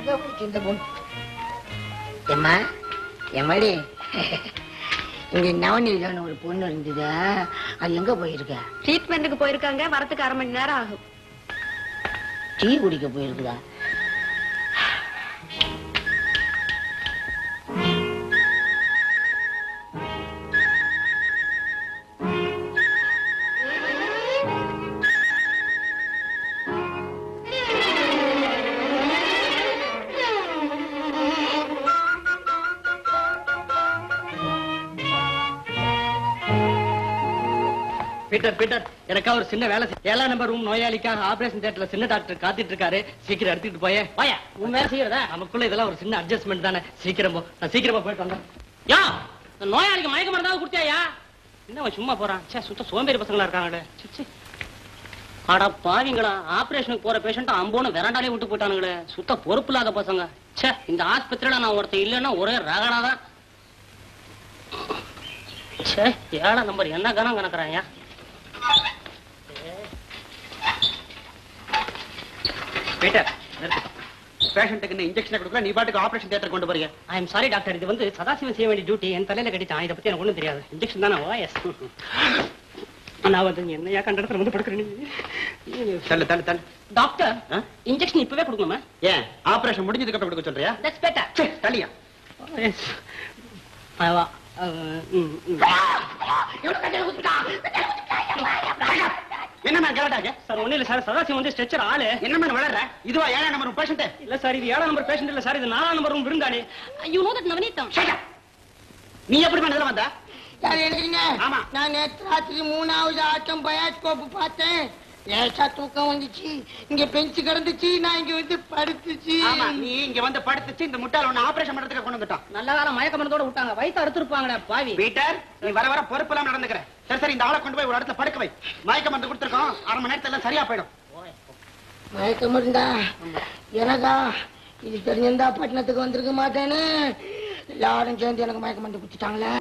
எங்க போச்சு இந்த பொண்ணு? எம்மா எம்மாடி, இங்க நவநீதன்னு ஒரு பொண்ணு இருந்தது, அது எங்க போயிருக்க? ட்ரீட்மெண்ட்டுக்கு போயிருக்காங்க, வரத்துக்கு 1/2 மணி நேரம் ஆகும். டீ குடிக்க போயிருக்குதா? பீட்டர் பீட்டர், எனக்கா ஒரு சின்ன வேலை. 7ஆம் நம்பர் ரூம் நோயாளிக்காக ஆபரேஷன் தியேட்டர்ல சின்ன டாக்டர் காத்துட்டு இருக்காரு. சீக்கிரம் எடுத்துட்டு போயே. போயா, உன் வேலை செய்யறதா? நமக்குள்ள இதெல்லாம் ஒரு சின்ன அட்ஜஸ்ட்மெண்ட் தானே. சீக்கிரமா, நான் சீக்கிரமா போயிட்டு வந்தேன். யா, நோயாளிக்கு மயக்க மருந்தாவது கொடுத்தியா? என்ன சும்மா போறான்? சுத்த சோம்பேறி பசங்களா இருக்காங்களே. அட பாவிங்களா, ஆபரேஷனுக்கு போற பேஷண்ட் அம்போன்னு வெராண்டாலே விட்டு போயிட்டானுங்களே. சுத்த பொறுப்பு இல்லாத பசங்க. இந்த ஆஸ்பத்திரியில நான் ஒருத்தர் இல்லைன்னா ஒரே ரகடாதான். 7ஆம் நம்பர் என்ன கணம் கணக்குறாங்க? பீட்டர், பேஷண்ட்டுக்கு இன்ஜெக்ஷன் கொடுக்கல, நீ பாட்டுக்கு ஆபரேஷன் தியேட்டர் கொண்டு போறீங்க. ஐ எம் சாரி டாக்டர், இது வந்து சதாசிவம் செய்ய வேண்டிய டியூட்டி என் தலையில கட்டிட்டான். இதை பத்தி எனக்கு ஒண்ணும் தெரியாது. இன்ஜெக்ஷன் தானே ஓஎஸ். நான் வந்து என்னையா கண்டத்துல வந்து படுக்கிறேன். தள்ளு தள்ளு தள்ளு. டாக்டர், இன்ஜெக்ஷன் இப்பவே கொடுக்கணுமா? ஏன் ஆபரேஷன் முடிஞ்சதுக்கு அப்புறம் கொடுக்க சொல்றியா? That's better. தள்ளியா? என்ன கரெக்டாக சார்? ஒண்ணு இல்ல சார், சதாசிவம் வந்து ஸ்ட்ரெச்சர் ஆளு. என்ன வளர்ற? இதுவா 7ஆம் நம்பர் பேஷண்ட்? இல்ல சார், இது 7ஆம் நம்பர் பேஷண்ட் இல்ல சார், இது 4ஆம் நம்பர் ரூம் விருந்தாளி. You know that Navaneetham. நீ எப்படி பண்ணதுல வந்தா? யார் எழுதுறீங்க? ஆமா, நான் நேற்று ராத்திரி 3வது ஆட்டம் பயாஸ்கோப் பார்த்தேன். லேசா தூக்கம் வந்துச்சு, இங்க பெஞ்சு கிடந்துச்சு, நான் இங்க வந்து படுத்துச்சு. ஆமா, நீ இங்க வந்து படுத்துச்சு. இந்த முட்டாள் ஒண்ணு ஆபரேஷன் பண்றதுக்கு கொண்டு வந்துட்டான். நல்ல காலம் மயக்க மருந்தோட விட்டாங்க, வயிற்று அறுத்துருப்பாங்களே பாவி. பீட்டர், நீ வர வர பொறுப்பு எல்லாம் நடந்துக்கிற. சரி சரி, இந்த ஆளை கொண்டு போய் ஒரு இடத்துல படுக்க வை. மயக்க மருந்து கொடுத்துருக்கோம், 1/2 மணி நேரத்துல எல்லாம் சரியா போயிடும். மயக்க மருந்தா? எனக்கா? இது தெரிஞ்சிருந்தா பட்டணத்துக்கு வந்திருக்க மாட்டேன்னு எல்லாரும் சேர்ந்து எனக்கு மயக்க மருந்து குடிச்சிட்டாங்களே.